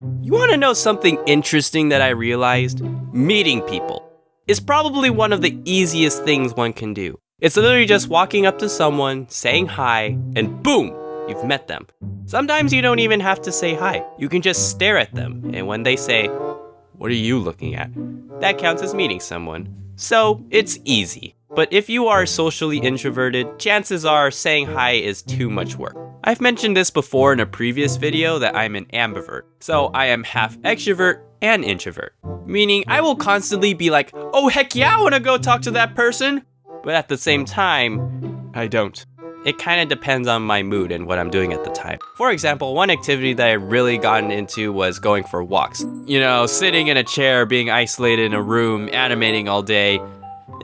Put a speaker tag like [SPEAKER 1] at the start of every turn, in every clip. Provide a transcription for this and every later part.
[SPEAKER 1] You want to know something interesting that I realized? Meeting people is probably one of the easiest things one can do. It's literally just walking up to someone, saying hi, and boom, you've met them. Sometimes you don't even have to say hi. You can just stare at them, and when they say, "What are you looking at?" that counts as meeting someone. So, it's easy. But if you are socially introverted, chances are saying hi is too much work. I've mentioned this before in a previous video that I'm an ambivert. So I am half extrovert and introvert. Meaning I will constantly be like, "Oh heck yeah, I wanna go talk to that person." But at the same time, I don't. It kind of depends on my mood and what I'm doing at the time. For example, one activity that I really gotten into was going for walks. You know, sitting in a chair, being isolated in a room, animating all day,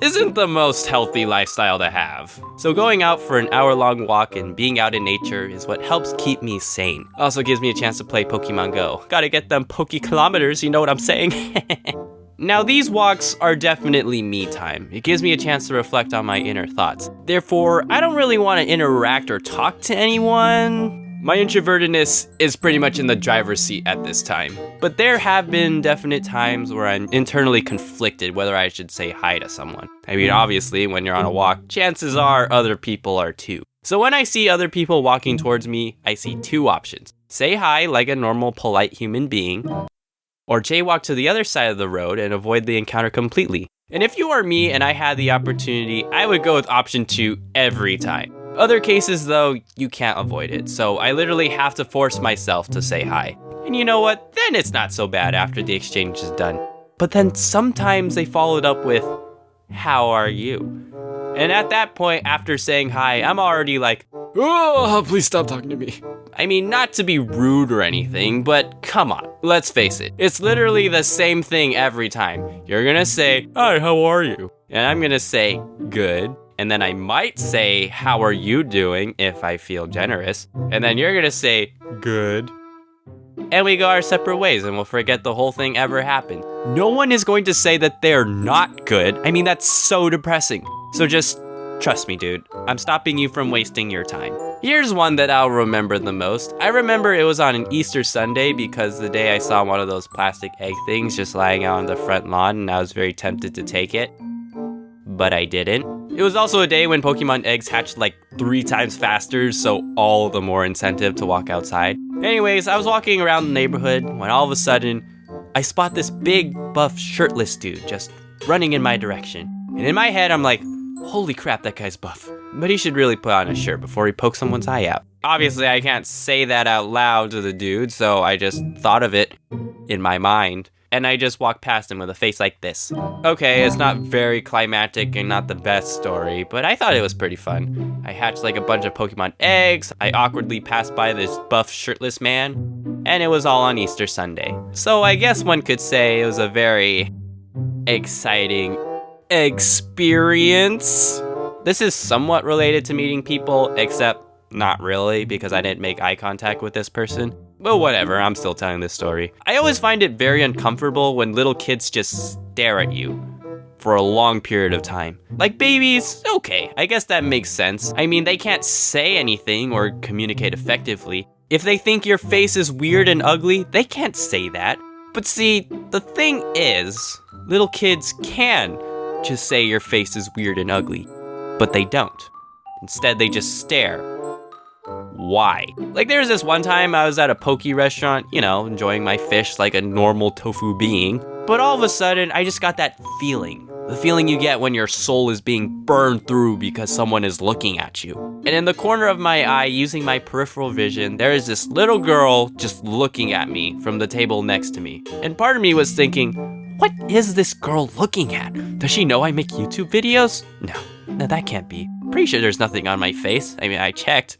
[SPEAKER 1] isn't the most healthy lifestyle to have. So going out for an hour-long walk and being out in nature is what helps keep me sane. Also gives me a chance to play Pokemon Go. Gotta get them Poke-kilometers, you know what I'm saying? Now these walks are definitely me time. It gives me a chance to reflect on my inner thoughts. Therefore, I don't really want to interact or talk to anyone. My introvertedness is pretty much in the driver's seat at this time. But there have been definite times where I'm internally conflicted whether I should say hi to someone. I mean, obviously, when you're on a walk, chances are other people are too. So when I see other people walking towards me, I see two options. Say hi like a normal, polite human being, or jaywalk to the other side of the road and avoid the encounter completely. And if you are me and I had the opportunity, I would go with option 2 every time. Other cases though, you can't avoid it, so I literally have to force myself to say hi. And you know what? Then it's not so bad after the exchange is done. But then sometimes they followed up with, "How are you?" And at that point, after saying hi, I'm already like, "Oh, please stop talking to me." I mean, not to be rude or anything, but come on, let's face it. It's literally the same thing every time. You're gonna say, "Hi, how are you?" And I'm gonna say, "Good." And then I might say, "How are you doing?" if I feel generous. And then you're gonna say, "Good." And we go our separate ways and we'll forget the whole thing ever happened. No one is going to say that they're not good. I mean, that's so depressing. So just trust me, dude. I'm stopping you from wasting your time. Here's one that I'll remember the most. I remember it was on an Easter Sunday because the day I saw one of those plastic egg things just lying out on the front lawn and I was very tempted to take it. But I didn't. It was also a day when Pokemon eggs hatched like 3 times faster, so all the more incentive to walk outside. Anyways, I was walking around the neighborhood when all of a sudden, I spot this big, buff, shirtless dude just running in my direction. And in my head, I'm like, holy crap, that guy's buff. But he should really put on a shirt before he pokes someone's eye out. Obviously, I can't say that out loud to the dude, so I just thought of it in my mind. And I just walked past him with a face like this. Okay, it's not very climactic and not the best story, but I thought it was pretty fun. I hatched like a bunch of Pokemon eggs, I awkwardly passed by this buff shirtless man, and it was all on Easter Sunday. So I guess one could say it was a very exciting experience. This is somewhat related to meeting people, except not really, because I didn't make eye contact with this person. But whatever, I'm still telling this story. I always find it very uncomfortable when little kids just stare at you for a long period of time. Like babies, okay, I guess that makes sense. I mean, they can't say anything or communicate effectively. If they think your face is weird and ugly, they can't say that. But see, the thing is, little kids can just say your face is weird and ugly, but they don't. Instead, they just stare. Why? Like there was this one time I was at a poke restaurant, you know, enjoying my fish like a normal tofu being. But all of a sudden, I just got that feeling. The feeling you get when your soul is being burned through because someone is looking at you. And in the corner of my eye, using my peripheral vision, there is this little girl just looking at me from the table next to me. And part of me was thinking, what is this girl looking at? Does she know I make YouTube videos? No, that can't be. Pretty sure there's nothing on my face. I mean, I checked.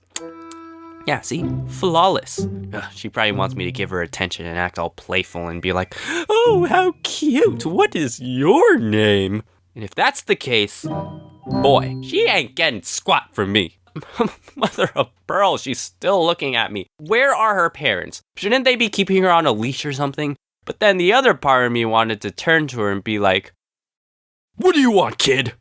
[SPEAKER 1] Yeah, see? Flawless. Ugh, she probably wants me to give her attention and act all playful and be like, "Oh, how cute. What is your name?" And if that's the case, boy, she ain't getting squat from me. Mother of pearl, she's still looking at me. Where are her parents? Shouldn't they be keeping her on a leash or something? But then the other part of me wanted to turn to her and be like, "What do you want, kid?"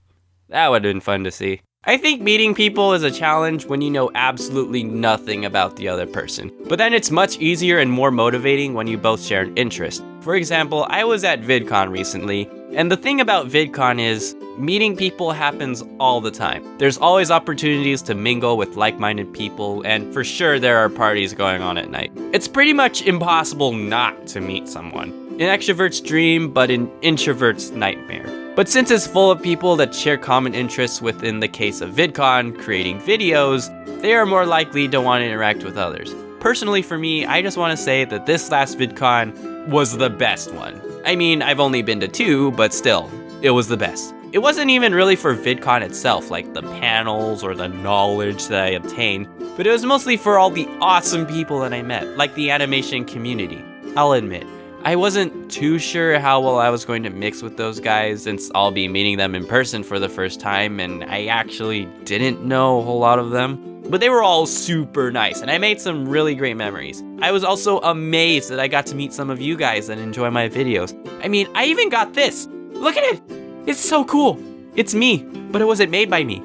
[SPEAKER 1] That would have been fun to see. I think meeting people is a challenge when you know absolutely nothing about the other person. But then it's much easier and more motivating when you both share an interest. For example, I was at VidCon recently, and the thing about VidCon is meeting people happens all the time. There's always opportunities to mingle with like-minded people, and for sure there are parties going on at night. It's pretty much impossible not to meet someone. An extrovert's dream, but an introvert's nightmare. But since it's full of people that share common interests within the case of VidCon, creating videos, they are more likely to want to interact with others. Personally for me, I just want to say that this last VidCon was the best one. I mean, I've only been to 2, but still, it was the best. It wasn't even really for VidCon itself, like the panels or the knowledge that I obtained, but it was mostly for all the awesome people that I met, like the animation community. I'll admit, I wasn't too sure how well I was going to mix with those guys since I'll be meeting them in person for the first time, and I actually didn't know a whole lot of them. But they were all super nice, and I made some really great memories. I was also amazed that I got to meet some of you guys and enjoy my videos. I mean, I even got this! Look at it! It's so cool! It's me, but it wasn't made by me.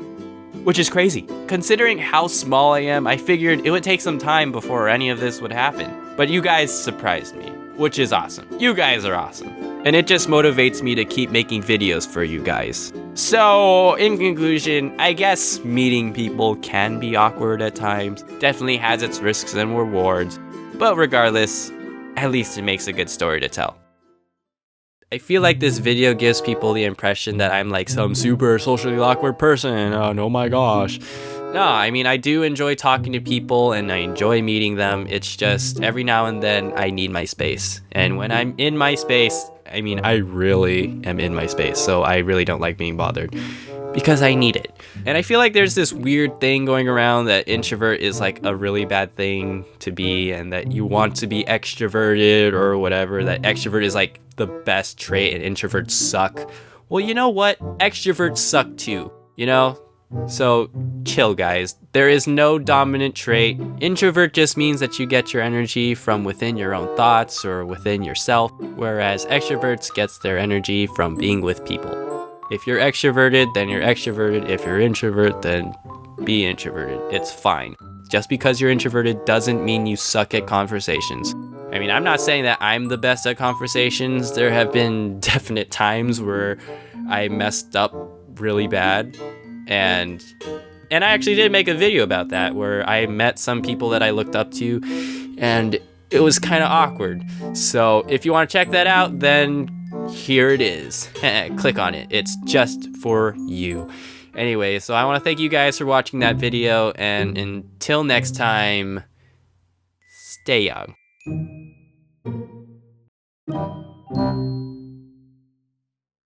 [SPEAKER 1] Which is crazy. Considering how small I am, I figured it would take some time before any of this would happen. But you guys surprised me. Which is awesome. You guys are awesome. And it just motivates me to keep making videos for you guys. So, in conclusion, I guess meeting people can be awkward at times. Definitely has its risks and rewards. But regardless, at least it makes a good story to tell. I feel like this video gives people the impression that I'm like some super socially awkward person. Oh my gosh. No, I mean, I do enjoy talking to people and I enjoy meeting them. It's just every now and then I need my space. And when I'm in my space, I mean, I really am in my space. So I really don't like being bothered because I need it. And I feel like there's this weird thing going around that introvert is like a really bad thing to be and that you want to be extroverted or whatever, that extrovert is like the best trait and introverts suck. Well, you know what? Extroverts suck too, you know? So chill, guys. There is no dominant trait. Introvert just means that you get your energy from within your own thoughts or within yourself, whereas extroverts gets their energy from being with people. If you're extroverted, then you're extroverted. If you're introvert, then be introverted. It's fine. Just because you're introverted doesn't mean you suck at conversations. I mean, I'm not saying that I'm the best at conversations. There have been definite times where I messed up really bad. And I actually did make a video about that where I met some people that I looked up to and it was kind of awkward. So if you want to check that out, then here it is. Click on it. It's just for you. Anyway, so I want to thank you guys for watching that video, and until next time, stay young.